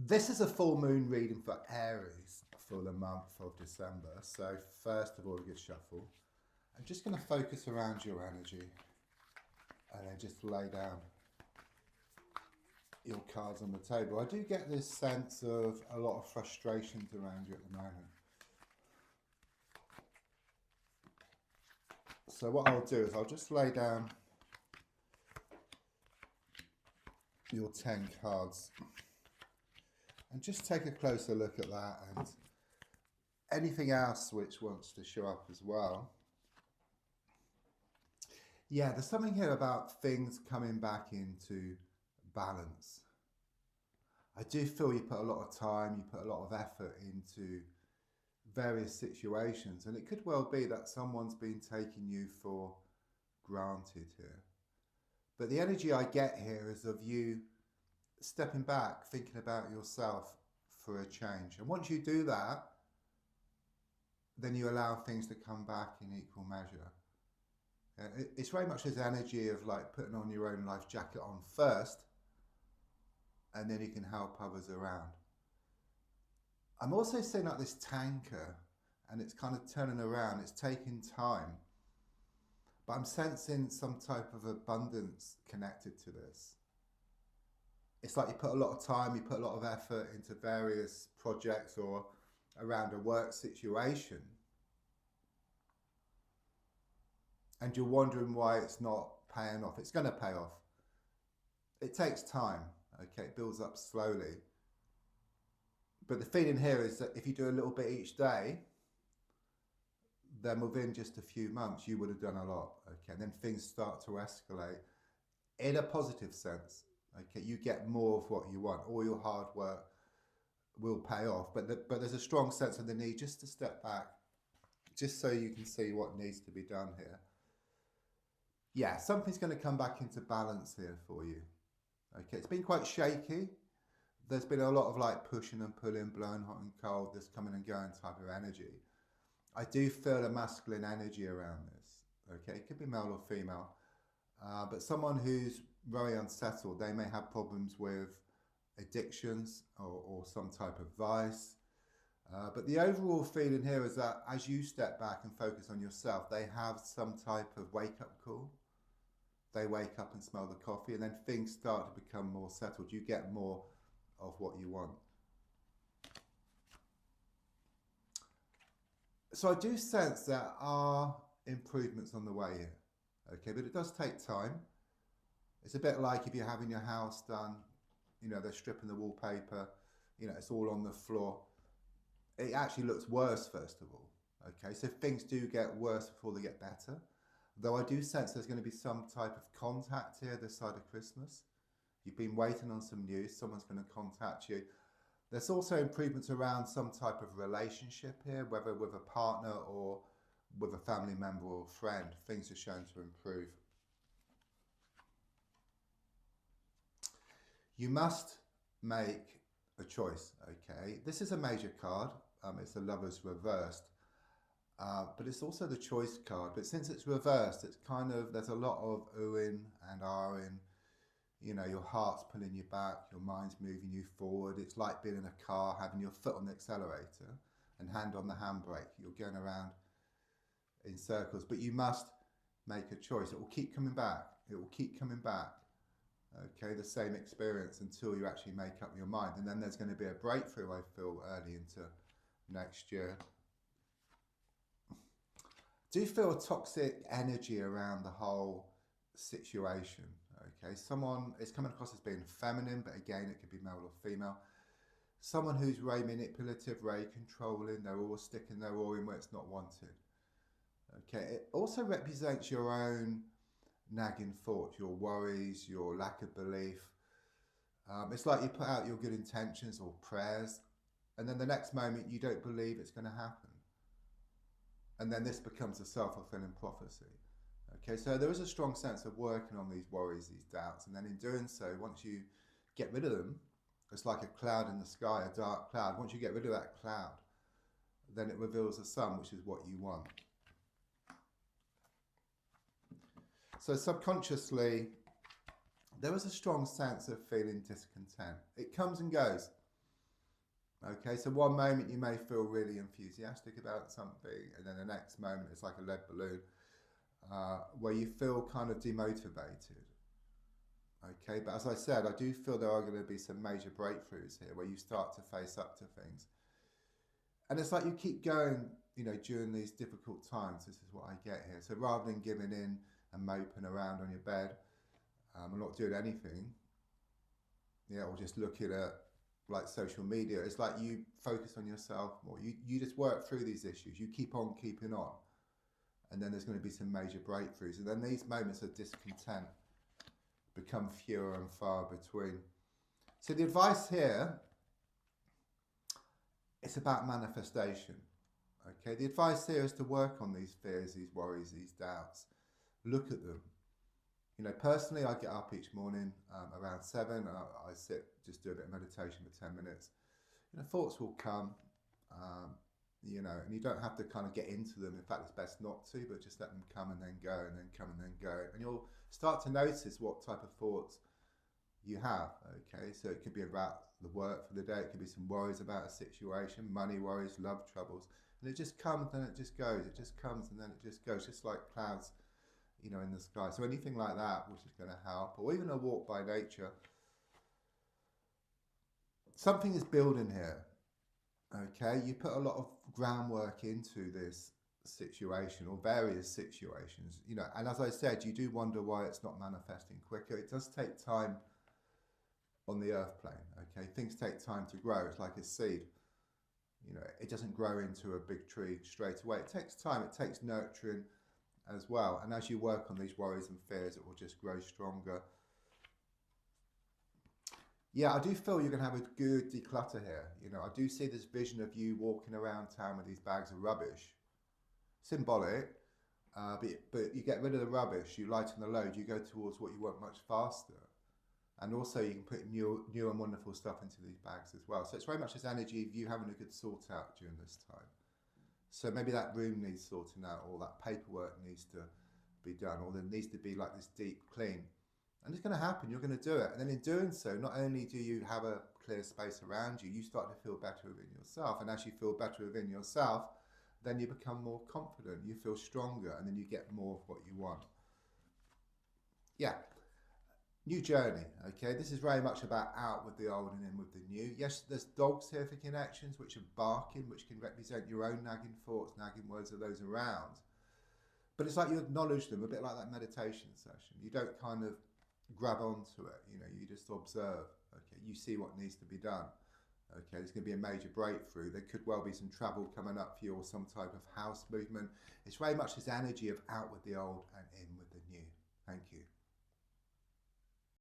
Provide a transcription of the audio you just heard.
This is a full moon reading for Aries for the month of December. So first of all, a good shuffle. I'm just going to focus around your energy and then just lay down your cards on the table. I do get this sense of a lot of frustrations around you at the moment. So what I'll do is I'll just lay down your 10 cards and just take a closer look at that and anything else which wants to show up as well. Yeah, there's something here about things coming back into balance. I do feel you put a lot of time, you put a lot of effort into various situations, and it could well be that someone's been taking you for granted here. But the energy I get here is of you stepping back, thinking about yourself for a change. And once you do that, then you allow things to come back in equal measure. It's very much this energy of like putting on your own life jacket on first, and then you can help others around. I'm also seeing like this tanker, and it's kind of turning around. It's taking time, but I'm sensing some type of abundance connected to this. It's like you put a lot of time, you put a lot of effort into various projects or around a work situation, and you're wondering why it's not paying off. It's going to pay off. It takes time, okay? It builds up slowly. But the feeling here is that if you do a little bit each day, then within just a few months, you would have done a lot, okay? And then things start to escalate in a positive sense, okay? You get more of what you want. All your hard work will pay off, but there's a strong sense of the need just to step back, just so you can see what needs to be done here. Yeah, something's going to come back into balance here for you. Okay, it's been quite shaky. There's been a lot of like pushing and pulling, blowing hot and cold, this coming and going type of energy. I do feel a masculine energy around this. Okay, it could be male or female, but someone who's very unsettled, they may have problems with addictions or some type of vice. But the overall feeling here is that as you step back and focus on yourself, they have some type of wake up call. They wake up and smell the coffee, and then things start to become more settled. You get more of what you want. So I do sense there are improvements on the way here, okay, but it does take time. It's a bit like if you're having your house done, you know, they're stripping the wallpaper, you know, it's all on the floor. It actually looks worse, first of all, okay, so things do get worse before they get better. Though I do sense there's going to be some type of contact here this side of Christmas. You've been waiting on some news, someone's going to contact you. There's also improvements around some type of relationship here, whether with a partner or with a family member or friend. Things are shown to improve. You must make a choice, okay? This is a major card. It's the Lovers reversed. But it's also the choice card. But since it's reversed, it's kind of, there's a lot of oohing and ahhing. You know, your heart's pulling you back, your mind's moving you forward. It's like being in a car, having your foot on the accelerator and hand on the handbrake. You're going around in circles, but you must make a choice. It will keep coming back. It will keep coming back. Okay, the same experience until you actually make up your mind. And then there's going to be a breakthrough, I feel, early into next year. Do you feel a toxic energy around the whole situation? Okay, someone is coming across as being feminine, but again, it could be male or female. Someone who's very manipulative, very controlling, they're always sticking their oar in where it's not wanted. Okay, it also represents your own nagging thoughts, your worries, your lack of belief. It's like you put out your good intentions or prayers, and then the next moment you don't believe it's going to happen. And then this becomes a self-fulfilling prophecy. Okay, so there is a strong sense of working on these worries, these doubts, and then in doing so, once you get rid of them, it's like a cloud in the sky, a dark cloud. Once you get rid of that cloud, then it reveals the sun, which is what you want. So subconsciously, there is a strong sense of feeling discontent. It comes and goes. Okay, so one moment you may feel really enthusiastic about something, and then the next moment it's like a lead balloon, where you feel kind of demotivated. Okay, but as I said, I do feel there are going to be some major breakthroughs here where you start to face up to things. And it's like you keep going, you know, during these difficult times. This is what I get here. So rather than giving in and moping around on your bed and not doing anything, yeah, or just looking at like social media, it's like you focus on yourself more. You just work through these issues. You keep on keeping on. And then there's going to be some major breakthroughs. And then these moments of discontent become fewer and far between. So the advice here, it's about manifestation. Okay, the advice here is to work on these fears, these worries, these doubts. Look at them. You know, personally, I get up each morning around 7. I sit, just do a bit of meditation for 10 minutes. You know, thoughts will come, you know, and you don't have to kind of get into them. In fact, it's best not to, but just let them come and then go, and then come and then go. And you'll start to notice what type of thoughts you have. Okay, so it could be about the work for the day. It could be some worries about a situation, money worries, love troubles. And it just comes and it just goes. It just comes and then it just goes, just like clouds, you know, in the sky. So anything like that, which is going to help, or even a walk by nature. Something is building here. Okay, you put a lot of groundwork into this situation or various situations, you know, and as I said, you do wonder why it's not manifesting quicker. It does take time on the earth plane. Okay, things take time to grow. It's like a seed. You know, it doesn't grow into a big tree straight away. It takes time. It takes nurturing as well. And as you work on these worries and fears, it will just grow stronger. Yeah, I do feel you're going to have a good declutter here. You know, I do see this vision of you walking around town with these bags of rubbish. Symbolic, but you get rid of the rubbish, you lighten the load, you go towards what you want much faster. And also you can put new and wonderful stuff into these bags as well. So it's very much this energy of you having a good sort out during this time. So maybe that room needs sorting out, or that paperwork needs to be done, or there needs to be like this deep clean. And it's going to happen, you're going to do it. And then in doing so, not only do you have a clear space around you, you start to feel better within yourself. And as you feel better within yourself, then you become more confident, you feel stronger, and then you get more of what you want. Yeah. New journey, okay? This is very much about out with the old and in with the new. Yes, there's dogs here for connections, which are barking, which can represent your own nagging thoughts, nagging words of those around. But it's like you acknowledge them, a bit like that meditation session. You don't kind of grab onto it, you know, you just observe. Okay, you see what needs to be done. Okay, there's going to be a major breakthrough. There could well be some travel coming up for you, or some type of house movement. It's very much this energy of out with the old and in with the new. Thank you.